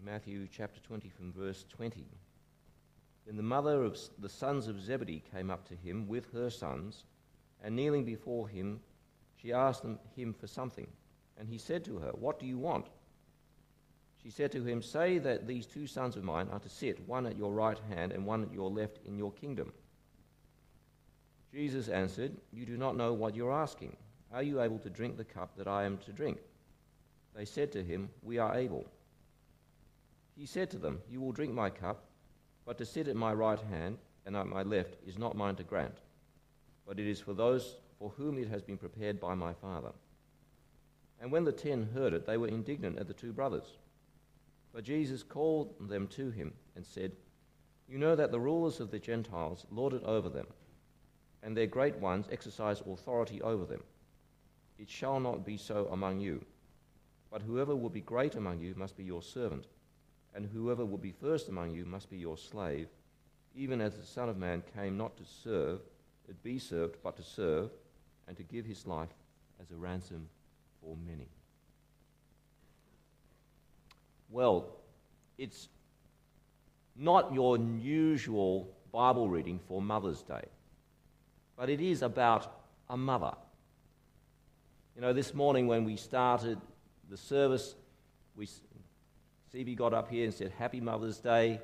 Matthew chapter 20 from verse 20. Then the mother of the sons of Zebedee came up to him with her sons, and kneeling before him, she asked him for something. And he said to her, "What do you want?" She said to him, "Say that these 2 sons of mine are to sit, one at your right hand and one at your left in your kingdom." Jesus answered, "You do not know what you're asking. Are you able to drink the cup that I am to drink?" They said to him, "We are able." He said to them, "You will drink my cup, but to sit at my right hand and at my left is not mine to grant, but it is for those for whom it has been prepared by my Father." And when the 10 heard it, they were indignant at the 2 brothers. But Jesus called them to him and said, "You know that the rulers of the Gentiles lord it over them, and their great ones exercise authority over them. It shall not be so among you. But whoever will be great among you must be your servant, and whoever will be first among you must be your slave, even as the Son of Man came not to be served, but to serve, and to give his life as a ransom for many." Well, it's not your usual Bible reading for Mother's Day, but it is about a mother. You know, this morning when we started the service, Stevie got up here and said, "Happy Mother's Day."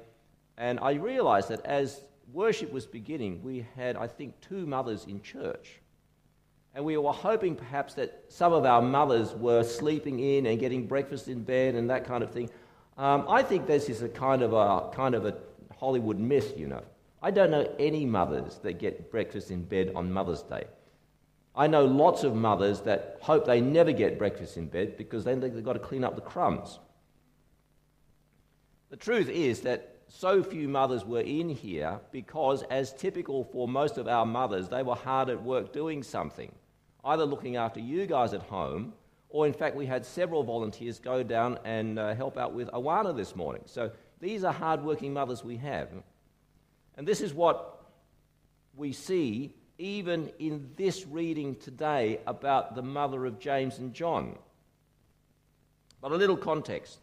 And I realized that as worship was beginning, we had, I think, 2 mothers in church. And we were hoping perhaps that some of our mothers were sleeping in and getting breakfast in bed and that kind of thing. I think this is a kind of a Hollywood myth, you know. I don't know any mothers that get breakfast in bed on Mother's Day. I know lots of mothers that hope they never get breakfast in bed because then they've got to clean up the crumbs. The truth is that so few mothers were in here because, as typical for most of our mothers, they were hard at work doing something, either looking after you guys at home, or in fact we had several volunteers go down and help out with Awana this morning. So these are hard-working mothers we have. And this is what we see even in this reading today about the mother of James and John. But a little context.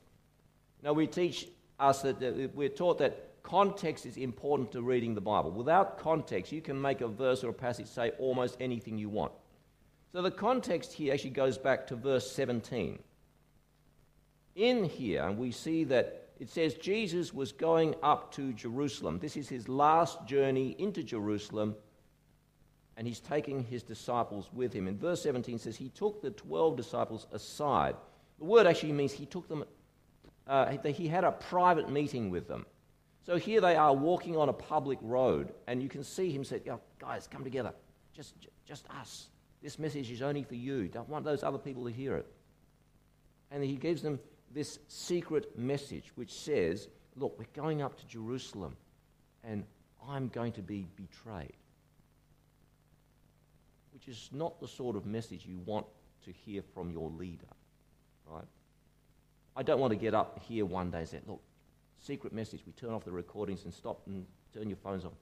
Now we teach us that we're taught that context is important to reading the Bible. Without context, you can make a verse or a passage say almost anything you want. So the context here actually goes back to verse 17. In here, we see that it says Jesus was going up to Jerusalem. This is his last journey into Jerusalem, and he's taking his disciples with him. And verse 17 says he took the 12 disciples aside. The word actually means he took them. He had a private meeting with them. So here they are walking on a public road, and you can see him say, "Oh, guys, come together. Just us. This message is only for you. Don't want those other people to hear it." And he gives them this secret message which says, "Look, we're going up to Jerusalem, and I'm going to be betrayed." Which is not the sort of message you want to hear from your leader, right? I don't want to get up here one day and say, "Look, secret message, we turn off the recordings and stop and turn your phones off.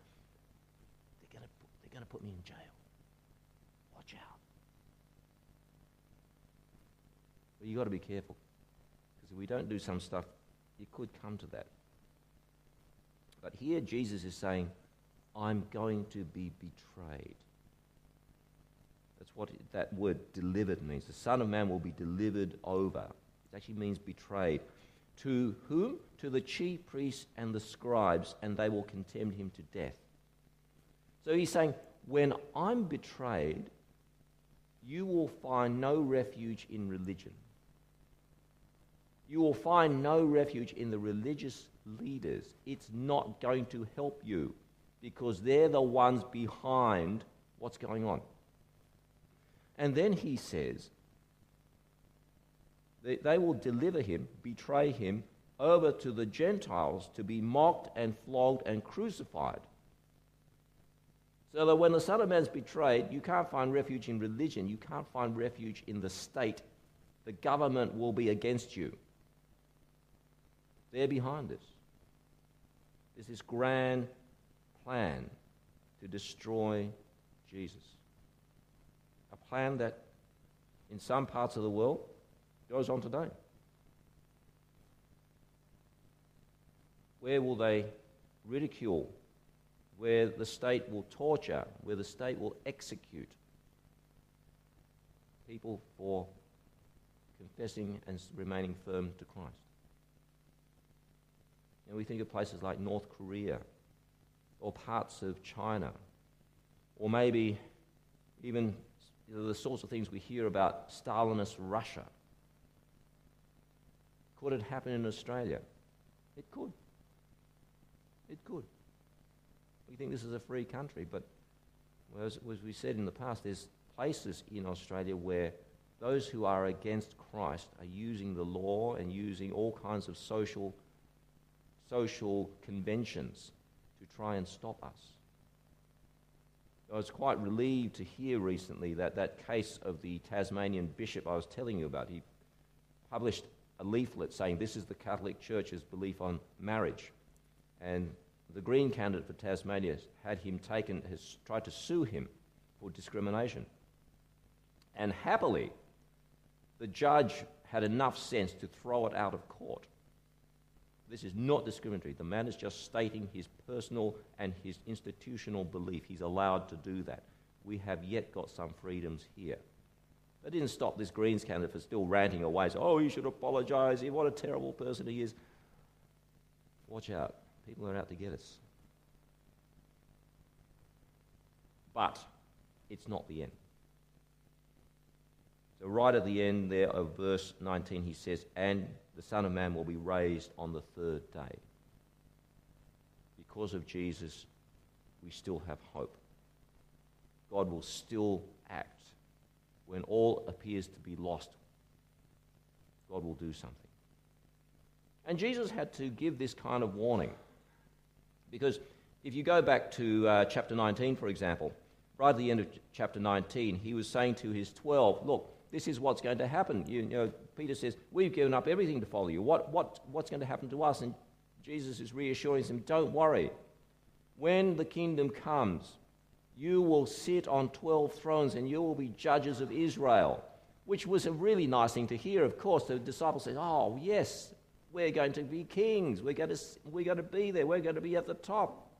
They're going to put me in jail. Watch out." But you've got to be careful, because if we don't do some stuff, it could come to that. But here Jesus is saying, "I'm going to be betrayed." That's what that word delivered means. The Son of Man will be delivered over. It actually means betrayed. To whom? To the chief priests and the scribes, and they will condemn him to death. So he's saying, when I'm betrayed, you will find no refuge in religion. You will find no refuge in the religious leaders. It's not going to help you because they're the ones behind what's going on. And then he says, they will deliver him, betray him, over to the Gentiles to be mocked and flogged and crucified. So that when the Son of Man's betrayed, you can't find refuge in religion. You can't find refuge in the state. The government will be against you. They're behind this. There's this grand plan to destroy Jesus. A plan that in some parts of the world goes on today. Where will they ridicule? Where the state will torture, where the state will execute people for confessing and remaining firm to Christ. And we think of places like North Korea or parts of China, or maybe even the sorts of things we hear about Stalinist Russia. Could it happen in Australia? It could. It could. We think this is a free country, but as we said in the past, there's places in Australia where those who are against Christ are using the law and using all kinds of social conventions to try and stop us. I was quite relieved to hear recently that case of the Tasmanian bishop I was telling you about. He published a leaflet saying this is the Catholic Church's belief on marriage. And the Green candidate for Tasmania had him taken, has tried to sue him for discrimination. And happily, the judge had enough sense to throw it out of court. This is not discriminatory. The man is just stating his personal and his institutional belief. He's allowed to do that. We have yet got some freedoms here. That didn't stop this Greens candidate from still ranting away. So, oh, he should apologise. What a terrible person he is. Watch out. People are out to get us. But it's not the end. So right at the end there of verse 19, he says, and the Son of Man will be raised on the third day. Because of Jesus, we still have hope. God will still act. When all appears to be lost, God will do something. And Jesus had to give this kind of warning. Because if you go back to chapter 19, for example, right at the end of chapter 19, he was saying to his 12, look, this is what's going to happen. You know, Peter says, we've given up everything to follow you. What's going to happen to us? And Jesus is reassuring them, don't worry. When the kingdom comes, you will sit on 12 thrones and you will be judges of Israel, which was a really nice thing to hear. Of course, the disciples said, oh, yes, we're going to be kings. We're going to be there. We're going to be at the top.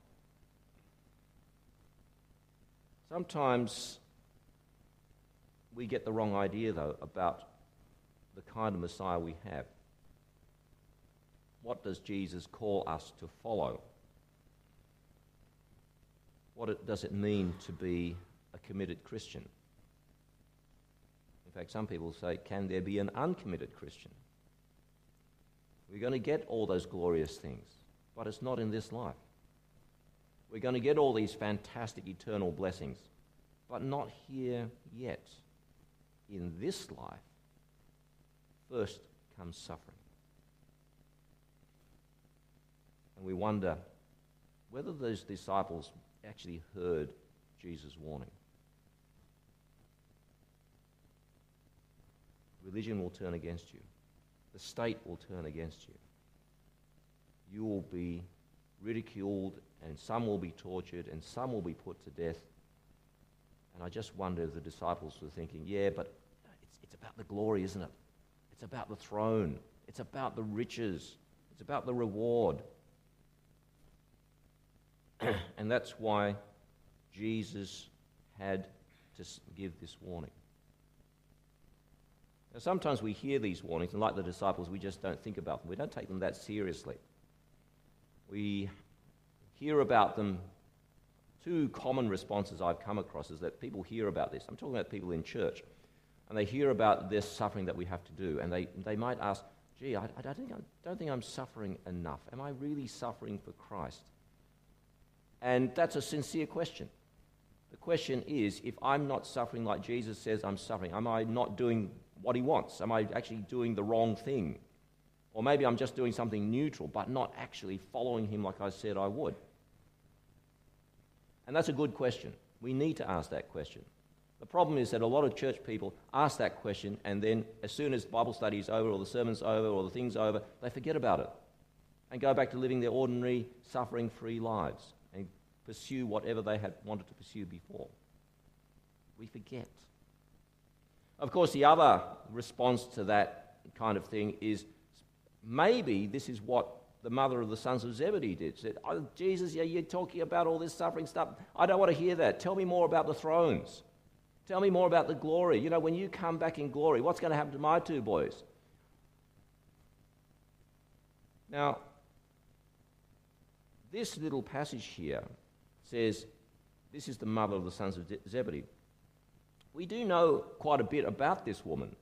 Sometimes we get the wrong idea, though, about the kind of Messiah we have. What does Jesus call us to follow? What does it mean to be a committed Christian? In fact, some people say, can there be an uncommitted Christian? We're going to get all those glorious things, but it's not in this life. We're going to get all these fantastic eternal blessings, but not here yet. In this life, first comes suffering. And we wonder whether those disciples actually heard Jesus' warning. Religion will turn against you. The state will turn against you. You will be ridiculed, and some will be tortured, and some will be put to death. And I just wonder if the disciples were thinking, yeah, but it's about the glory, isn't it? It's about the throne. It's about the riches. It's about the reward. And that's why Jesus had to give this warning. Now, sometimes we hear these warnings, and like the disciples, we just don't think about them. We don't take them that seriously. We hear about them. Two common responses I've come across is that people hear about this. I'm talking about people in church, and they hear about this suffering that we have to do, and they might ask, gee, I don't think I'm suffering enough. Am I really suffering for Christ? And that's a sincere question. The question is, if I'm not suffering like Jesus says I'm suffering, am I not doing what he wants? Am I actually doing the wrong thing? Or maybe I'm just doing something neutral, but not actually following him like I said I would. And that's a good question. We need to ask that question. The problem is that a lot of church people ask that question, and then as soon as Bible study is over, or the sermon's over, or the thing's over, they forget about it and go back to living their ordinary, suffering-free lives and pursue whatever they had wanted to pursue before. We forget. Of course, the other response to that kind of thing is maybe this is what the mother of the sons of Zebedee did. She said, oh, Jesus, you're talking about all this suffering stuff. I don't want to hear that. Tell me more about the thrones. Tell me more about the glory. You know, when you come back in glory, what's going to happen to my two boys? Now, this little passage here says, this is the mother of the sons of Zebedee. We do know quite a bit about this woman.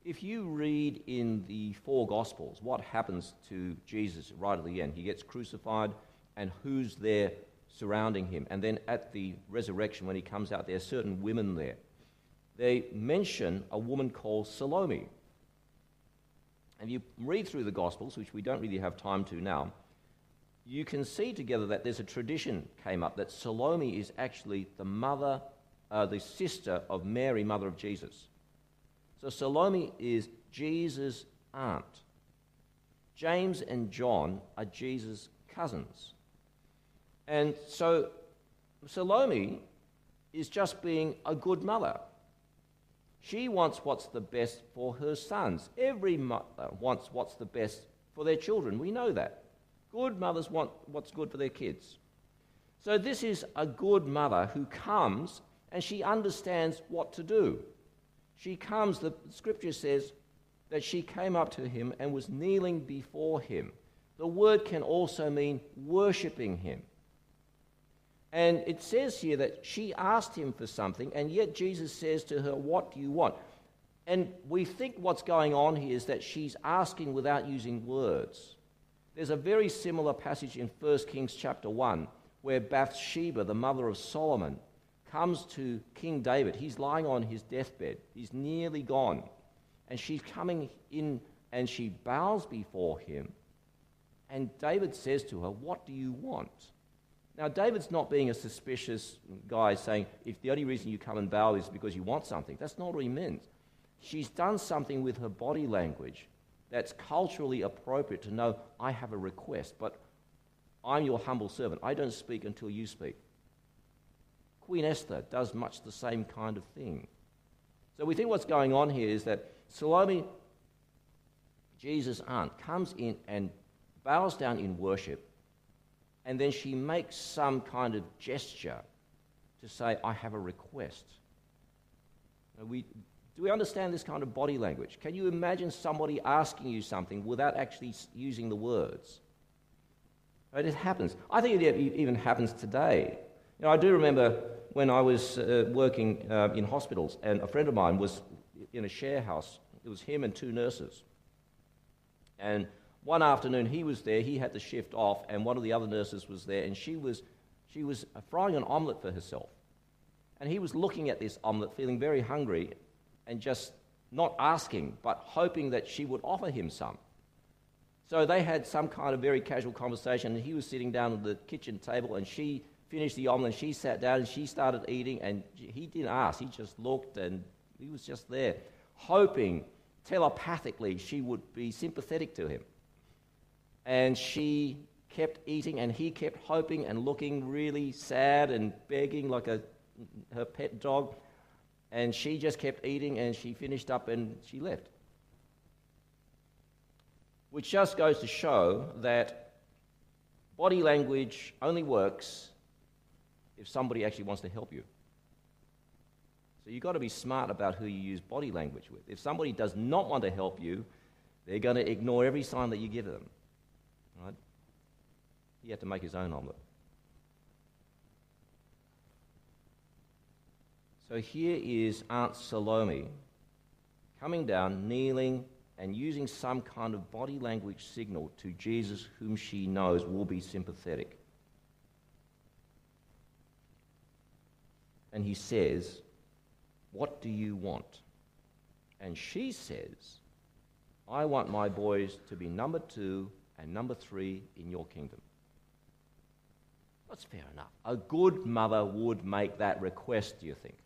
If you read in the four Gospels what happens to Jesus right at the end, he gets crucified and who's there surrounding him. And then at the resurrection, when he comes out, there are certain women there. They mention a woman called Salome. And you read through the Gospels, which we don't really have time to now, you can see together that there's a tradition came up that Salome is actually the sister of Mary, mother of Jesus. So Salome is Jesus' aunt. James and John are Jesus' cousins. And so Salome is just being a good mother. She wants what's the best for her sons. Every mother wants what's the best for their children. We know that. Good mothers want what's good for their kids. So this is a good mother who comes and she understands what to do. She comes, the scripture says that she came up to him and was kneeling before him. The word can also mean worshipping him. And it says here that she asked him for something, and yet Jesus says to her, what do you want? And we think what's going on here is that she's asking without using words. There's a very similar passage in 1 Kings chapter 1 where Bathsheba, the mother of Solomon, comes to King David. He's lying on his deathbed. He's nearly gone. And she's coming in and she bows before him. And David says to her, what do you want? Now, David's not being a suspicious guy saying, if the only reason you come and bow is because you want something. That's not what he meant. She's done something with her body language that's culturally appropriate to know, I have a request, but I'm your humble servant. I don't speak until you speak. Queen Esther does much the same kind of thing. So we think what's going on here is that Salome, Jesus' aunt, comes in and bows down in worship, and then she makes some kind of gesture to say, I have a request. Now do we understand this kind of body language? Can you imagine somebody asking you something without actually using the words? Right, it happens. I think it even happens today. You know, I do remember when I was working in hospitals, and a friend of mine was in a share house. It was him and two nurses. And one afternoon he was there, he had the shift off, and one of the other nurses was there, and she was frying an omelette for herself. And he was looking at this omelette, feeling very hungry, and just not asking, but hoping that she would offer him some. So they had some kind of very casual conversation, and he was sitting down at the kitchen table, and she finished the omelette, and she sat down, and she started eating, and he didn't ask. He just looked, and he was just there, hoping telepathically she would be sympathetic to him. And she kept eating, and he kept hoping and looking really sad and begging like her pet dog. And she just kept eating, and she finished up and she left. Which just goes to show that body language only works if somebody actually wants to help you. So you've got to be smart about who you use body language with. If somebody does not want to help you, they're going to ignore every sign that you give them. Right? He had to make his own omelette. So here is Aunt Salome coming down, kneeling, and using some kind of body language signal to Jesus, whom she knows will be sympathetic. And he says, what do you want? And she says, I want my boys to be number 2 and number 3 in your kingdom. That's fair enough. A good mother would make that request, do you think?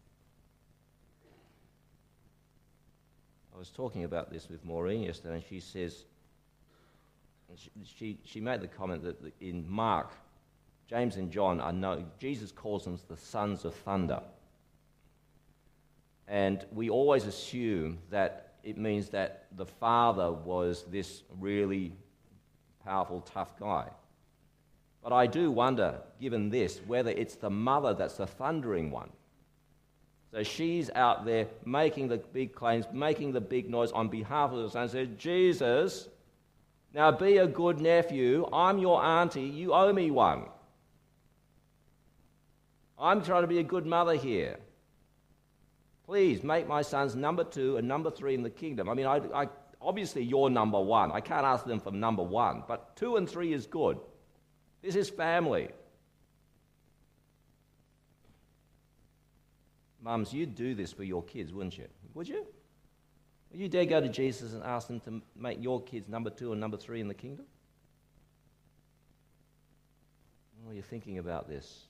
I was talking about this with Maureen yesterday, and she says, she made the comment that in Mark, James and John are known, Jesus calls them the sons of thunder. And we always assume that it means that the father was this really powerful, tough guy. But I do wonder, given this, whether it's the mother that's the thundering one. So she's out there making the big claims, making the big noise on behalf of the son, says, Jesus, now be a good nephew. I'm your auntie. You owe me one. I'm trying to be a good mother here. Please make my sons number 2 and number 3 in the kingdom. I mean, I obviously you're number 1. I can't ask them for number 1, but 2 and 3 is good. This is family. Mums, you'd do this for your kids, wouldn't you? Would you? Would you dare go to Jesus and ask them to make your kids number 2 and number 3 in the kingdom? Well, you're thinking about this.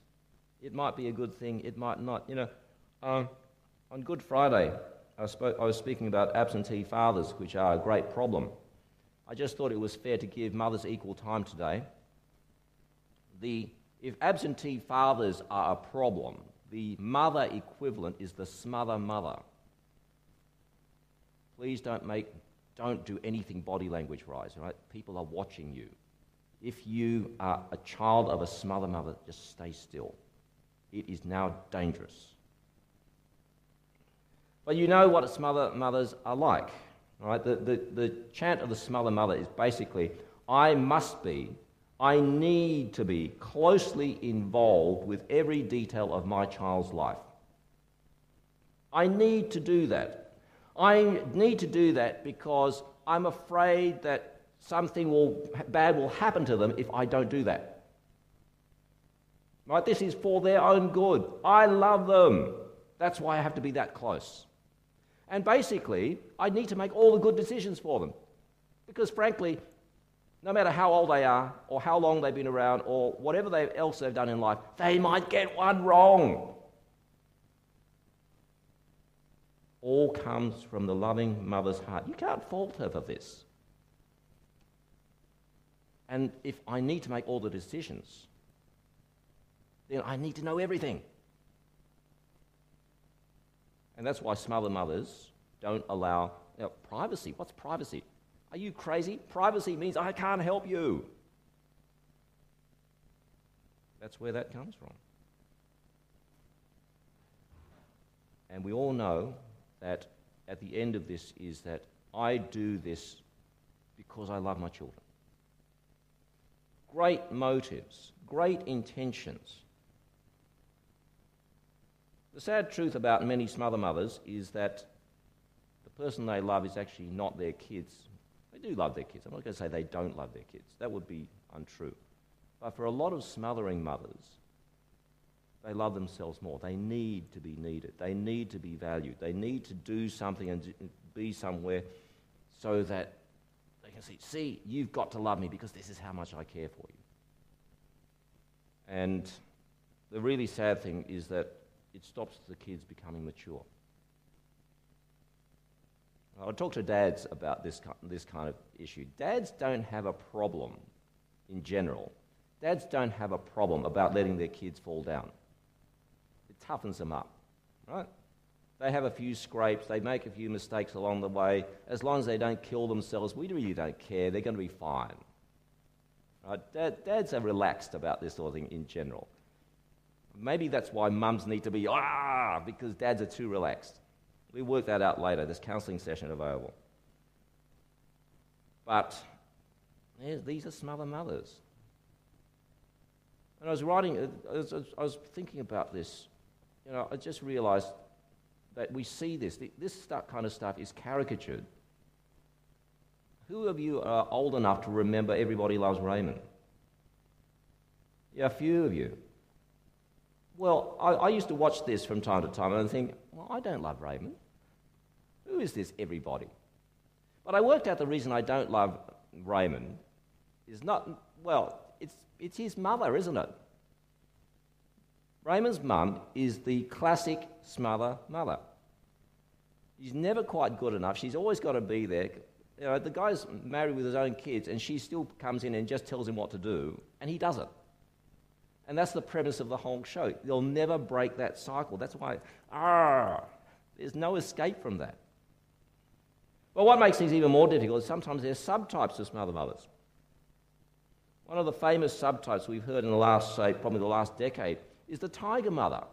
It might be a good thing, it might not. You know, on Good Friday, I was speaking about absentee fathers, which are a great problem. I just thought it was fair to give mothers equal time today. If absentee fathers are a problem, the mother equivalent is the smother mother. Please don't do anything body language-wise, right? People are watching you. If you are a child of a smother mother, just stay still. It is now dangerous. But you know what smother mothers are like, right? The chant of the smother mother is basically, I need to be closely involved with every detail of my child's life. I need to do that. I need to do that because I'm afraid that something bad will happen to them if I don't do that. Right? This is for their own good. I love them. That's why I have to be that close. And basically, I need to make all the good decisions for them. Because frankly, no matter how old they are, or how long they've been around, or whatever else they've done in life, they might get one wrong. All comes from the loving mother's heart. You can't fault her for this. And if I need to make all the decisions, then I need to know everything. And that's why smother mothers don't allow privacy. What's privacy? Are you crazy? Privacy means I can't help you. That's where that comes from. And we all know that at the end of this is that I do this because I love my children. Great motives, great intentions. The sad truth about many smother mothers is that the person they love is actually not their kids. They do love their kids. I'm not going to say they don't love their kids. That would be untrue. But for a lot of smothering mothers, they love themselves more. They need to be needed. They need to be valued. They need to do something and be somewhere so that they can see, you've got to love me because this is how much I care for you. And the really sad thing is that it stops the kids becoming mature. I talk to dads about this kind of issue. Dads don't have a problem in general. Dads don't have a problem about letting their kids fall down. It toughens them up, right? They have a few scrapes, they make a few mistakes along the way. As long as they don't kill themselves, we really don't care. They're going to be fine. Right? Dads are relaxed about this sort of thing in general. Maybe that's why mums need to be, because dads are too relaxed. We work that out later. There's counselling session available. But these are smother mothers. And I was thinking about this. You know, I just realised that we see this kind of stuff is caricatured. Who of you are old enough to remember Everybody Loves Raymond? Yeah, a few of you. Well, I used to watch this from time to time and I think, well, I don't love Raymond. Who is this everybody? But I worked out the reason I don't love Raymond is not, well, it's his mother, isn't it? Raymond's mum is the classic smother mother. She's never quite good enough. She's always got to be there. You know, the guy's married with his own kids and she still comes in and just tells him what to do, and he does it. And that's the premise of the whole show. They'll never break that cycle. That's why, there's no escape from that. But what makes things even more difficult is sometimes there's subtypes of smother mothers. One of the famous subtypes we've heard in the last, say, probably the last decade is the Tiger Mother.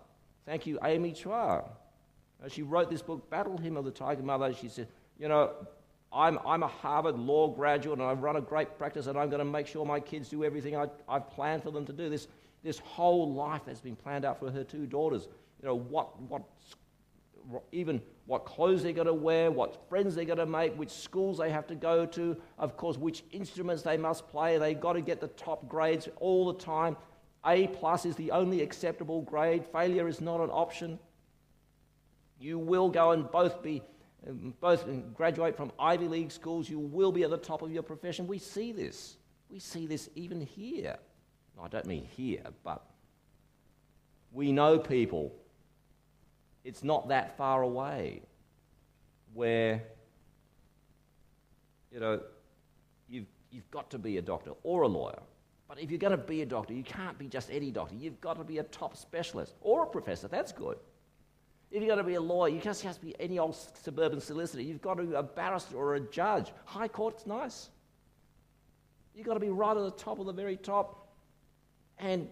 Thank you, Amy Chua. She wrote this book, Battle Hymn of the Tiger Mother. She said, I'm a Harvard law graduate and I've run a great practice and I'm going to make sure my kids do everything I've planned for them to do. This whole life has been planned out for her two daughters. Even what clothes they're going to wear, what friends they're going to make, which schools they have to go to, of course, which instruments they must play. They've got to get the top grades all the time. A+ is the only acceptable grade. Failure is not an option. You will go and both graduate from Ivy League schools. You will be at the top of your profession. We see this. We see this even here. No, I don't mean here, but we know people. It's not that far away where, you've got to be a doctor or a lawyer. But if you're going to be a doctor, you can't be just any doctor. You've got to be a top specialist or a professor. That's good. If you're going to be a lawyer, you can't just be any old suburban solicitor. You've got to be a barrister or a judge. High court's nice. You've got to be right at the top of the very top. And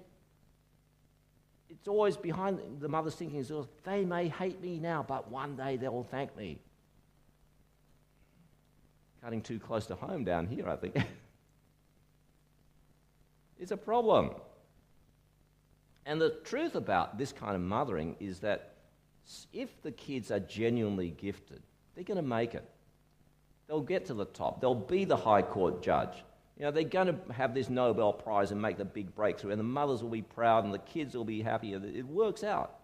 it's always behind the mother's thinking is, they may hate me now, but one day they will thank me. Cutting too close to home down here, I think. It's a problem. And the truth about this kind of mothering is that if the kids are genuinely gifted, they're going to make it. They'll get to the top. They'll be the high court judge. They're going to have this Nobel Prize and make the big breakthrough, and the mothers will be proud and the kids will be happy, and it works out.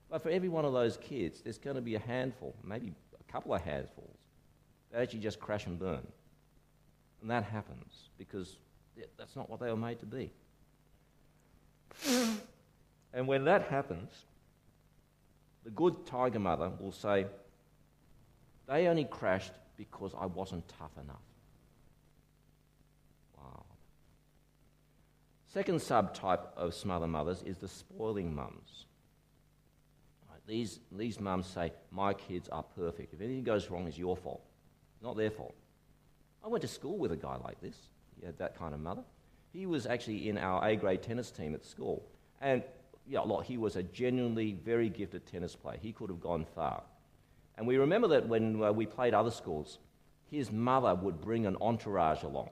But for every one of those kids, there's going to be a handful, maybe a couple of handfuls, that actually just crash and burn. And that happens because that's not what they were made to be. And when that happens, the good tiger mother will say, they only crashed because I wasn't tough enough. Wow. Second subtype of smother mothers is the spoiling mums. Right, these mums say, my kids are perfect. If anything goes wrong, it's your fault, not their fault. I went to school with a guy like this. He had that kind of mother. He was actually in our A-grade tennis team at school. And he was a genuinely very gifted tennis player. He could have gone far. And we remember that when we played other schools, his mother would bring an entourage along.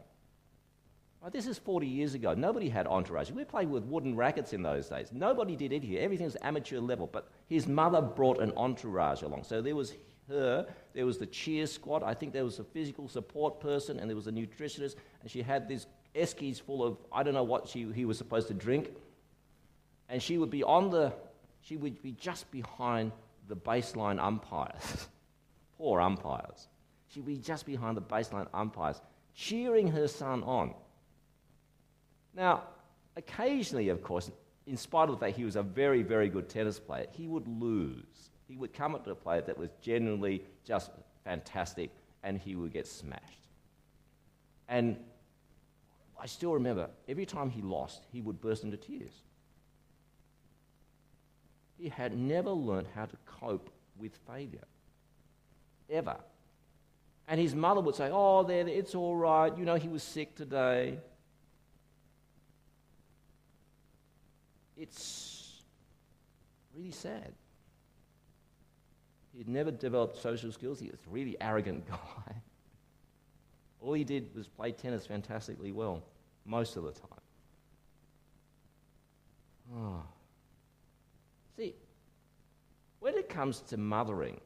Right, this is 40 years ago. Nobody had entourage. We played with wooden rackets in those days. Nobody did it here. Everything was amateur level. But his mother brought an entourage along. So there was her, there was the cheer squad, I think there was a physical support person, and there was a nutritionist, and she had these eskies full of, I don't know what he was supposed to drink. And she would be just behind the baseline umpires. Poor umpires. She'd be just behind the baseline umpires, cheering her son on. Now, occasionally, of course, in spite of the fact he was a very, very good tennis player, he would lose. He would come up to a player that was genuinely just fantastic, and he would get smashed. And I still remember, every time he lost, he would burst into tears. He had never learned how to cope with failure, ever. And his mother would say, it's all right, he was sick today. It's really sad. He'd never developed social skills. He was a really arrogant guy. All he did was play tennis fantastically well, most of the time. Oh. See, when it comes to mothering,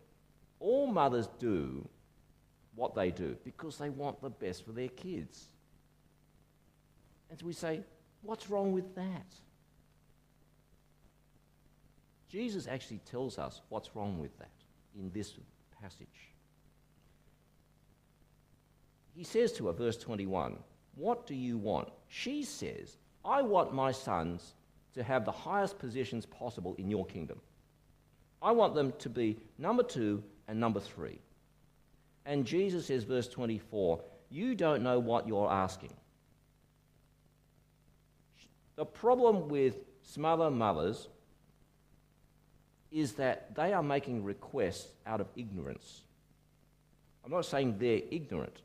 all mothers do what they do because they want the best for their kids. And so we say, what's wrong with that? Jesus actually tells us what's wrong with that in this passage. He says to her, verse 21, what do you want? She says, I want my sons to have the highest positions possible in your kingdom. I want them to be number 2 and number 3. And Jesus says, verse 24, you don't know what you're asking. The problem with smother mothers is that they are making requests out of ignorance. I'm not saying they're ignorant,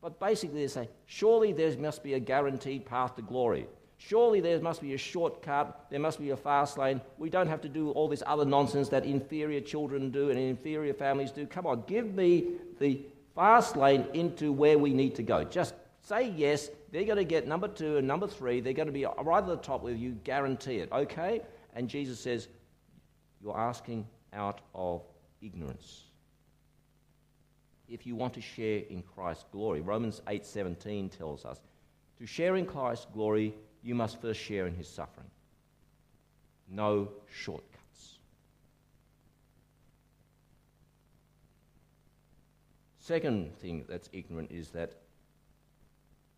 But basically they say, surely there must be a guaranteed path to glory. Surely there must be a shortcut, there must be a fast lane. We don't have to do all this other nonsense that inferior children do and inferior families do. Come on, give me the fast lane into where we need to go. Just say yes, they're going to get number 2 and number 3. They're going to be right at the top with you, guarantee it, okay? And Jesus says, you're asking out of ignorance. If you want to share in Christ's glory, Romans 8:17 tells us, to share in Christ's glory, you must first share in his suffering. No shortcuts. Second thing that's ignorant is that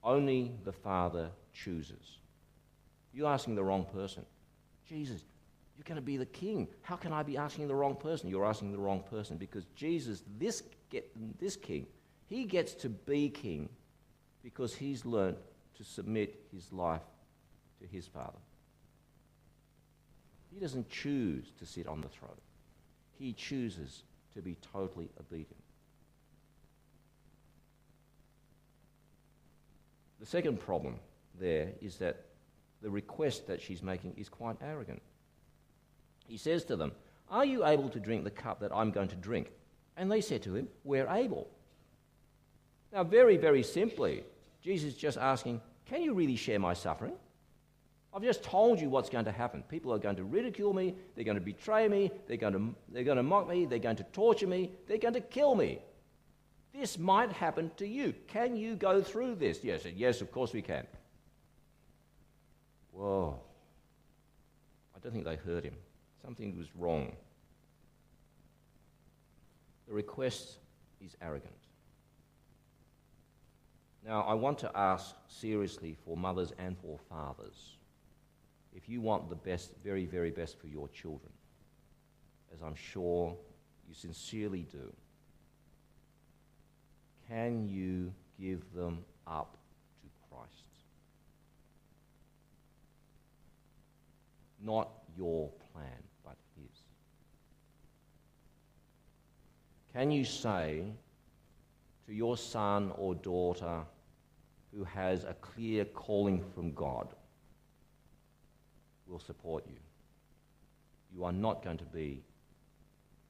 only the Father chooses. You're asking the wrong person. Jesus, you're going to be the king. How can I be asking the wrong person? You're asking the wrong person because Jesus, this king, he gets to be king because he's learnt to submit his life to his Father. He doesn't choose to sit on the throne. He chooses to be totally obedient. The second problem there is that the request that she's making is quite arrogant. He says to them, are you able to drink the cup that I'm going to drink? And they said to him, we're able. Now, very, very simply, Jesus is just asking, can you really share my suffering? I've just told you what's going to happen. People are going to ridicule me, they're going to betray me, they're going to mock me, they're going to torture me, they're going to kill me. This might happen to you. Can you go through this? Yes, of course we can. Whoa. I don't think they heard him. Something was wrong. The request is arrogant. Now, I want to ask seriously for mothers and for fathers, if you want the best, very, very best for your children, as I'm sure you sincerely do, can you give them up to Christ? Not your plan, but his. Can you say to your son or daughter who has a clear calling from God, will support you. You are not going to be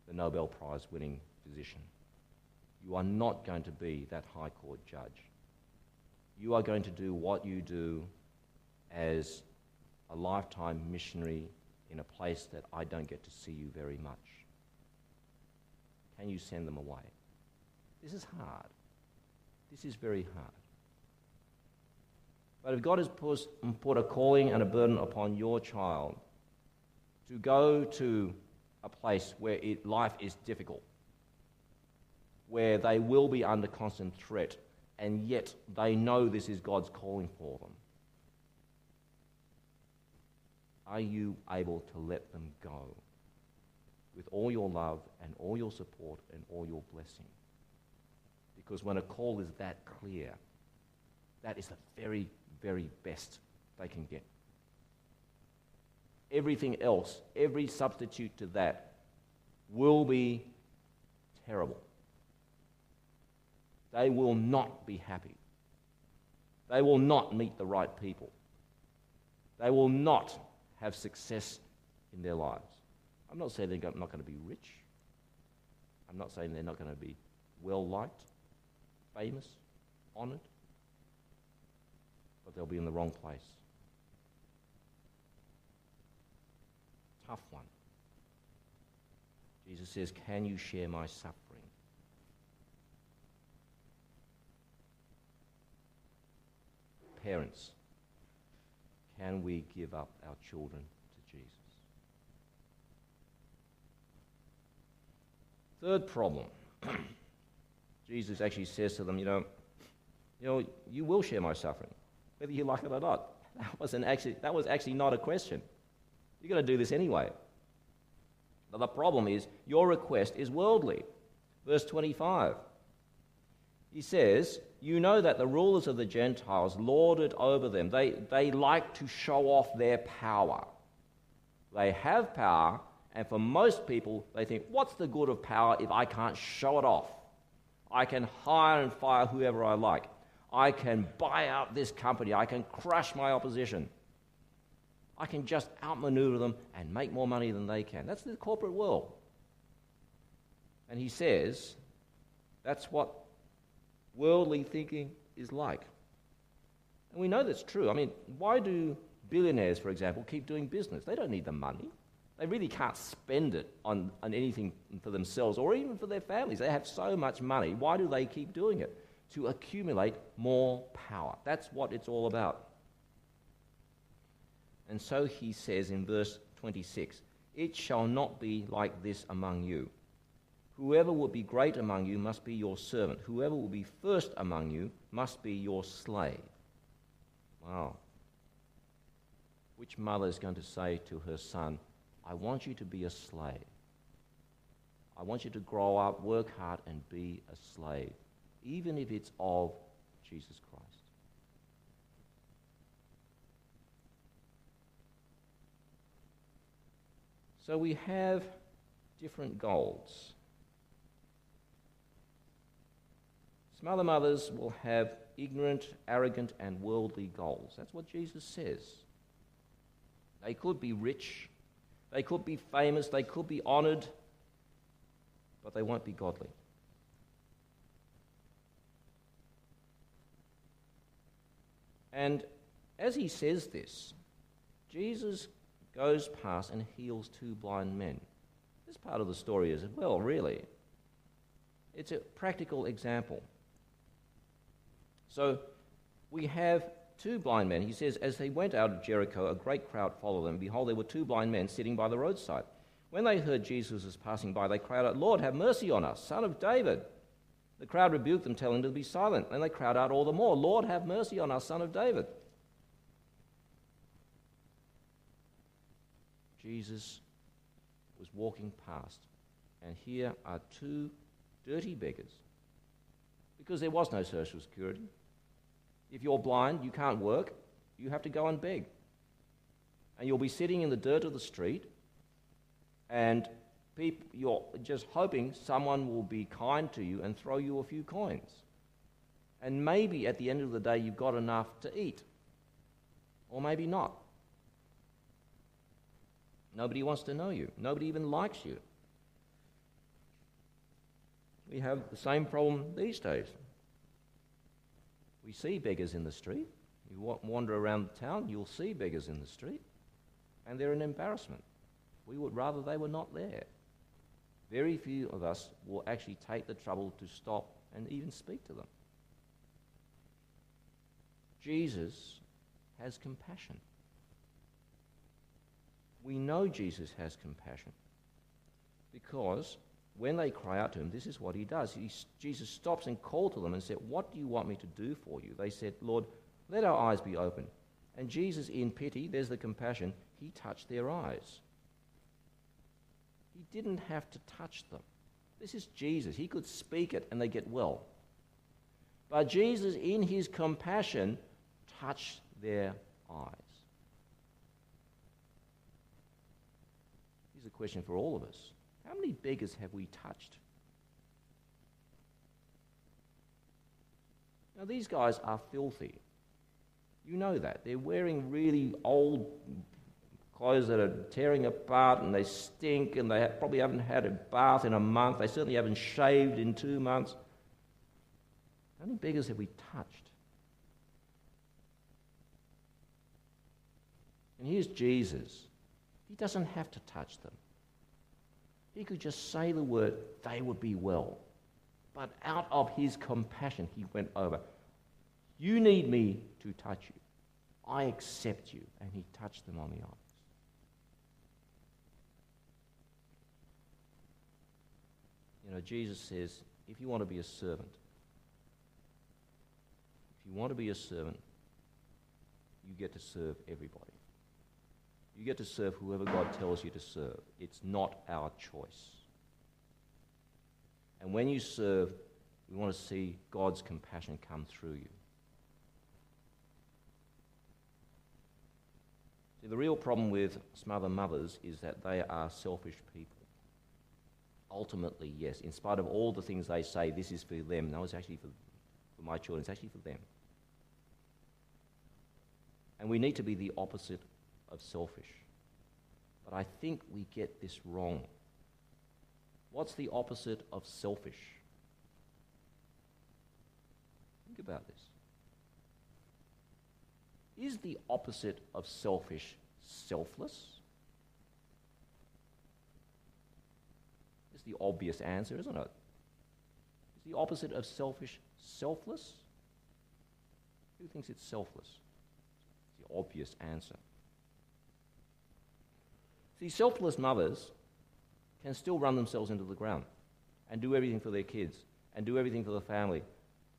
the Nobel Prize winning physician. You are not going to be that high court judge. You are going to do what you do as a lifetime missionary in a place that I don't get to see you very much. Can you send them away? This is hard. This is very hard. But if God has put a calling and a burden upon your child to go to a place where life is difficult, where they will be under constant threat, and yet they know this is God's calling for them, are you able to let them go with all your love and all your support and all your blessing? Because when a call is that clear, that is the very, very best they can get. Everything else, every substitute to that, will be terrible. They will not be happy. They will not meet the right people. They will not have success in their lives. I'm not saying they're not going to be rich. I'm not saying they're not going to be well-liked, famous, honoured. But they'll be in the wrong place. Tough one. Jesus says, can you share my suffering? Parents, can we give up our children to Jesus? Third problem. Jesus actually says to them, you know, you will share my suffering, whether you like it or not. That was actually not a question. You're going to do this anyway. But the problem is, your request is worldly. Verse 25. He says, you know that the rulers of the Gentiles lord it over them. They like to show off their power. They have power, and for most people, they think, what's the good of power if I can't show it off? I can hire and fire whoever I like. I can buy out this company. I can crush my opposition. I can just outmaneuver them and make more money than they can. That's the corporate world. And he says that's what worldly thinking is like. And we know that's true. I mean, why do billionaires, for example, keep doing business? They don't need the money. They really can't spend it on anything for themselves or even for their families. They have so much money. Why do they keep doing it? To accumulate more power. That's what it's all about. And so he says in verse 26, "It shall not be like this among you. Whoever will be great among you must be your servant. Whoever will be first among you must be your slave." Wow. Which mother is going to say to her son, "I want you to be a slave. I want you to grow up, work hard, and be a slave, even if it's of Jesus Christ." So we have different goals. Some other mothers will have ignorant, arrogant, and worldly goals. That's what Jesus says. They could be rich, they could be famous, they could be honored, but they won't be godly. And as he says this, Jesus goes past and heals 2 blind men. This part of the story is, well, really, it's a practical example. So we have 2 blind men. He says, "As they went out of Jericho, a great crowd followed them. Behold, there were 2 blind men sitting by the roadside. When they heard Jesus was passing by, they cried out, 'Lord, have mercy on us, Son of David.' The crowd rebuked them, telling them to be silent. And they cried out all the more, 'Lord, have mercy on us, Son of David.'" Jesus was walking past, and here are 2 dirty beggars, because there was no social security. If you're blind, you can't work, you have to go and beg. And you'll be sitting in the dirt of the street, and you're just hoping someone will be kind to you and throw you a few coins. And maybe at the end of the day, you've got enough to eat, or maybe not. Nobody wants to know you. Nobody even likes you. We have the same problem these days. We see beggars in the street. You wander around town, you'll see beggars in the street, and they're an embarrassment. We would rather they were not there. Very few of us will actually take the trouble to stop and even speak to them. Jesus has compassion. We know Jesus has compassion because when they cry out to him, this is what he does. Jesus stops and calls to them and said, "What do you want me to do for you?" They said, "Lord, let our eyes be open." And Jesus, in pity, there's the compassion, he touched their eyes. He didn't have to touch them. This is Jesus. He could speak it and they get well. But Jesus, in his compassion, touched their eyes. Here's a question for all of us. How many beggars have we touched? Now, these guys are filthy. You know that. They're wearing really old clothes that are tearing apart, and they stink, and they probably haven't had a bath in a month. They certainly haven't shaved in 2 months. How many beggars have we touched? And here's Jesus. He doesn't have to touch them. He could just say the word, they would be well. But out of his compassion, he went over. You need me to touch you. I accept you. And he touched them on the eyes. You know, Jesus says, if you want to be a servant, you get to serve everybody. You get to serve whoever God tells you to serve. It's not our choice. And when you serve, we want to see God's compassion come through you. See, the real problem with some other mothers is that they are selfish people. Ultimately, yes, in spite of all the things they say, this is for them. No, it's actually for my children. It's actually for them. we need to be the opposite of selfish. But I think we get this wrong. What's the opposite of selfish? Think about this. Is the opposite of selfish selfless? It's the obvious answer, isn't it? Is the opposite of selfish selfless? Who thinks it's selfless? It's the obvious answer. See, selfless mothers can still run themselves into the ground and do everything for their kids and do everything for the family,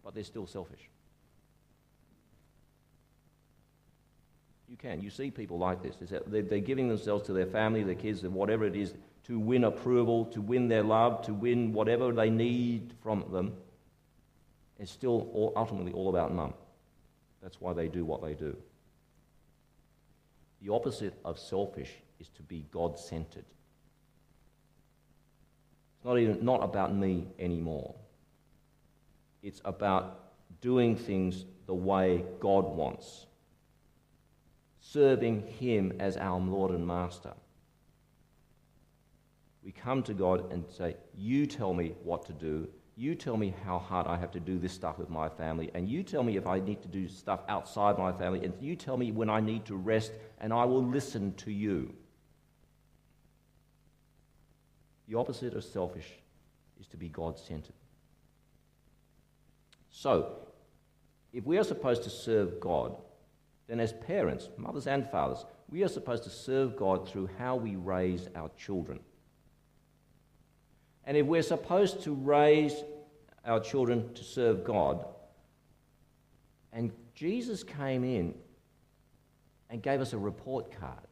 but they're still selfish. You can. You see people like this. They're giving themselves to their family, their kids, and whatever it is, to win approval, to win their love, to win whatever they need from them. It's still ultimately all about mum. That's why they do what they do. The opposite of selfish is to be God-centered. It's not about me anymore. It's about doing things the way God wants. Serving Him as our Lord and Master. We come to God and say, you tell me what to do. You tell me how hard I have to do this stuff with my family. And you tell me if I need to do stuff outside my family. And you tell me when I need to rest, and I will listen to you. The opposite of selfish is to be God-centered. So, if we are supposed to serve God, then as parents, mothers and fathers, we are supposed to serve God through how we raise our children. And if we're supposed to raise our children to serve God, and Jesus came in and gave us a report card,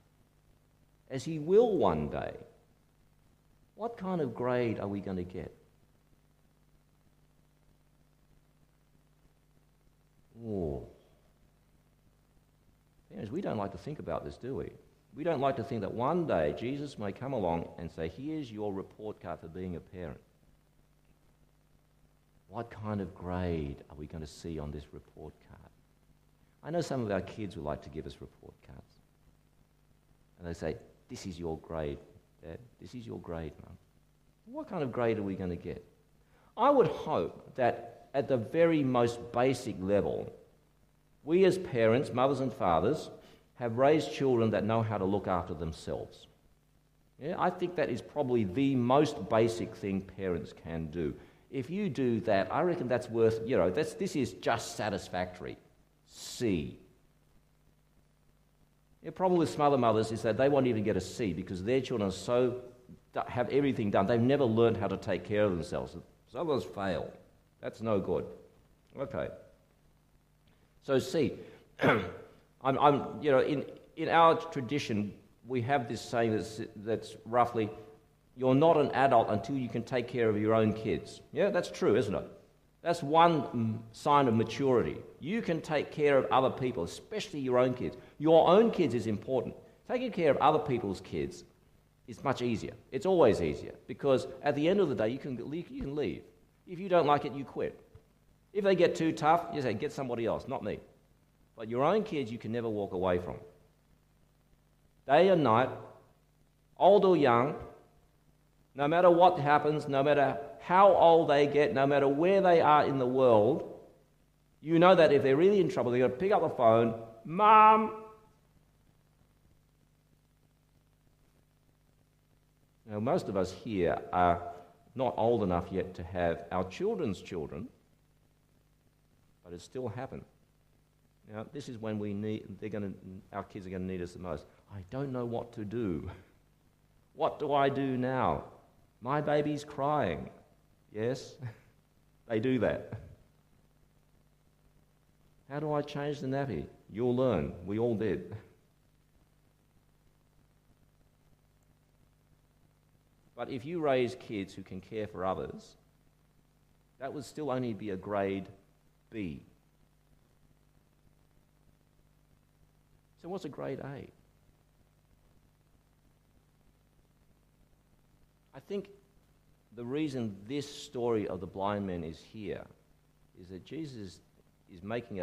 as He will one day, what kind of grade are we going to get? Oh. Parents, we don't like to think about this, do we? We don't like to think that one day Jesus may come along and say, here's your report card for being a parent. What kind of grade are we going to see on this report card? I know some of our kids would like to give us report cards. And they say, this is your grade, Dad. This is your grade, Mum. What kind of grade are we going to get? I would hope that at the very most basic level, we as parents, mothers and fathers, have raised children that know how to look after themselves. Yeah, I think that is probably the most basic thing parents can do. If you do that, I reckon that's worth, this is just satisfactory. C. The problem with some other mothers is that they won't even get a C because their children have everything done. They've never learned how to take care of themselves. Some of us fail. That's no good. Okay. So C. in our tradition, we have this saying that's roughly, you're not an adult until you can take care of your own kids. Yeah, that's true, isn't it? That's one sign of maturity. You can take care of other people, especially your own kids. Your own kids is important. Taking care of other people's kids is much easier. It's always easier because at the end of the day, you can leave. If you don't like it, you quit. If they get too tough, you say, get somebody else, not me. But your own kids, you can never walk away from. Day and night, old or young, no matter what happens, no matter how old they get, no matter where they are in the world, you know that if they're really in trouble, they're going to pick up the phone, Mum! Now, most of us here are not old enough yet to have our children's children, but it still happens. Now, this is when our kids are going to need us the most. I don't know what to do. What do I do now? My baby's crying. Yes, they do that. How do I change the nappy? You'll learn. We all did. But if you raise kids who can care for others, that would still only be a grade B. So what's a grade A? I think the reason this story of the blind man is here is that Jesus is making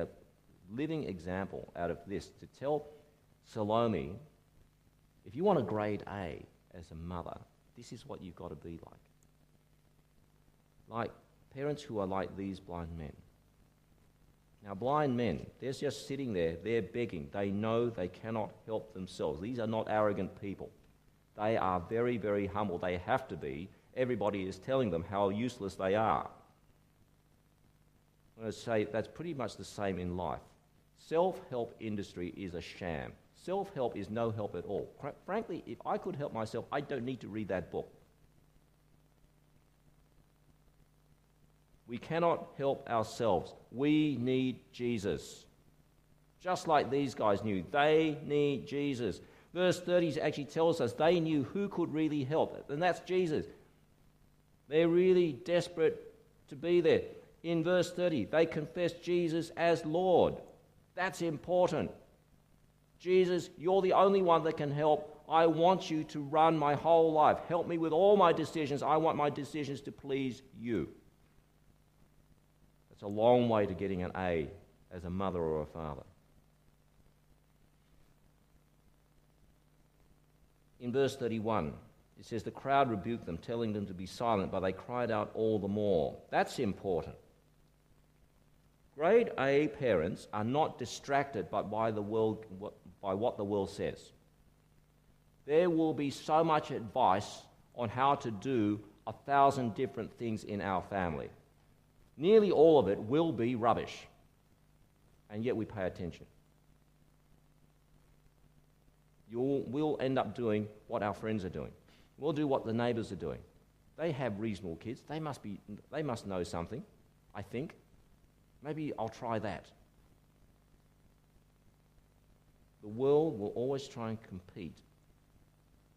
living example out of this to tell Salome, if you want a grade A as a mother, this is what you've got to be like. Like parents who are like these blind men. Now, blind men, they're just sitting there, they're begging. They know they cannot help themselves. These are not arrogant people. They are very, very humble. They have to be. Everybody is telling them how useless they are. I'm going to say that's pretty much the same in life. Self-help industry is a sham. Self-help is no help at all. Frankly, if I could help myself, I don't need to read that book. We cannot help ourselves. We need Jesus. Just like these guys knew. They need Jesus. Verse 30 actually tells us they knew who could really help, and that's Jesus. They're really desperate to be there. In verse 30, they confessed Jesus as Lord. That's important. Jesus, you're the only one that can help. I want you to run my whole life. Help me with all my decisions. I want my decisions to please you. It's a long way to getting an A as a mother or a father. In verse 31, it says, the crowd rebuked them, telling them to be silent, but they cried out all the more. That's important. Grade A parents are not distracted by what the world says. There will be so much advice on how to do 1,000 different things in our family. Nearly all of it will be rubbish, and yet we pay attention. We'll end up doing what our friends are doing. We'll do what the neighbours are doing. They have reasonable kids. They must know something, I think. Maybe I'll try that. The world will always try and compete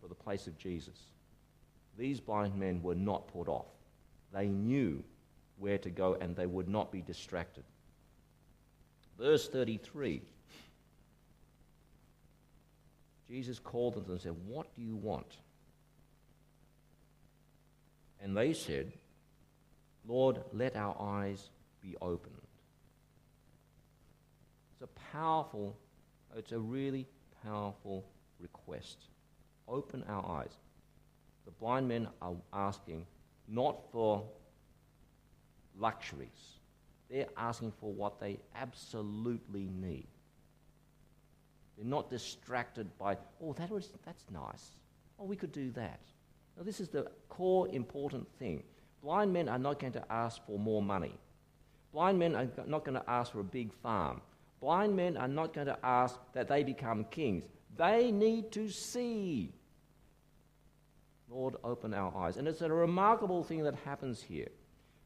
for the place of Jesus. These blind men were not put off. They knew where to go, and they would not be distracted. Verse 33, Jesus called them and said, what do you want? And they said, Lord, let our eyes be opened. It's a really powerful request. Open our eyes. The blind men are asking not for luxuries. They're asking for what they absolutely need. They're not distracted by, that's nice. Oh, we could do that. Now, this is the core important thing. Blind men are not going to ask for more money. Blind men are not going to ask for a big farm. Blind men are not going to ask that they become kings. They need to see. Lord, open our eyes. And it's a remarkable thing that happens here,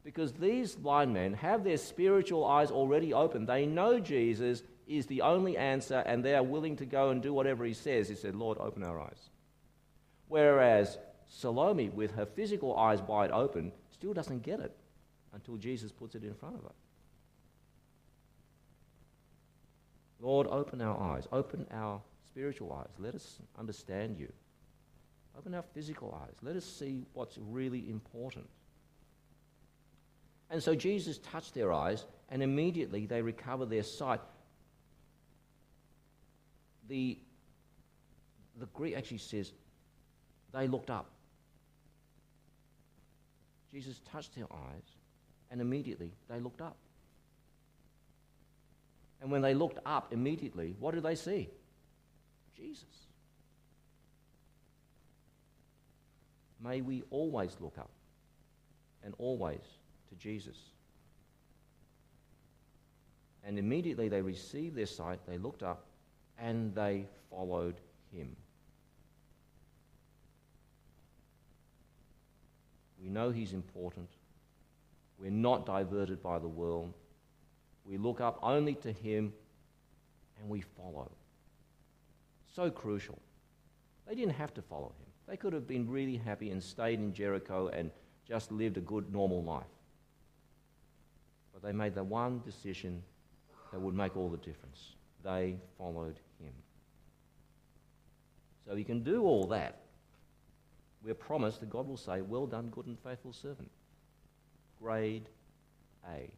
because these blind men have their spiritual eyes already open. They know Jesus is the only answer, and they are willing to go and do whatever he says. He said, Lord, open our eyes. Whereas Salome, with her physical eyes wide open, still doesn't get it until Jesus puts it in front of her. Lord, open our eyes. Open our spiritual eyes. Let us understand you. Open our physical eyes. Let us see what's really important. And so Jesus touched their eyes, and immediately they recover their sight. The Greek actually says they looked up. Jesus touched their eyes, and immediately they looked up. And when they looked up immediately, what did they see? Jesus. May we always look up, and always to Jesus. And immediately they received their sight, they looked up, and they followed him. We know he's important. We're not diverted by the world. We look up only to him, and we follow. So crucial. They didn't have to follow him. They could have been really happy and stayed in Jericho and just lived a good, normal life. But they made the one decision that would make all the difference. They followed him. So he can do all that. We're promised that God will say, well done, good and faithful servant. Grade A.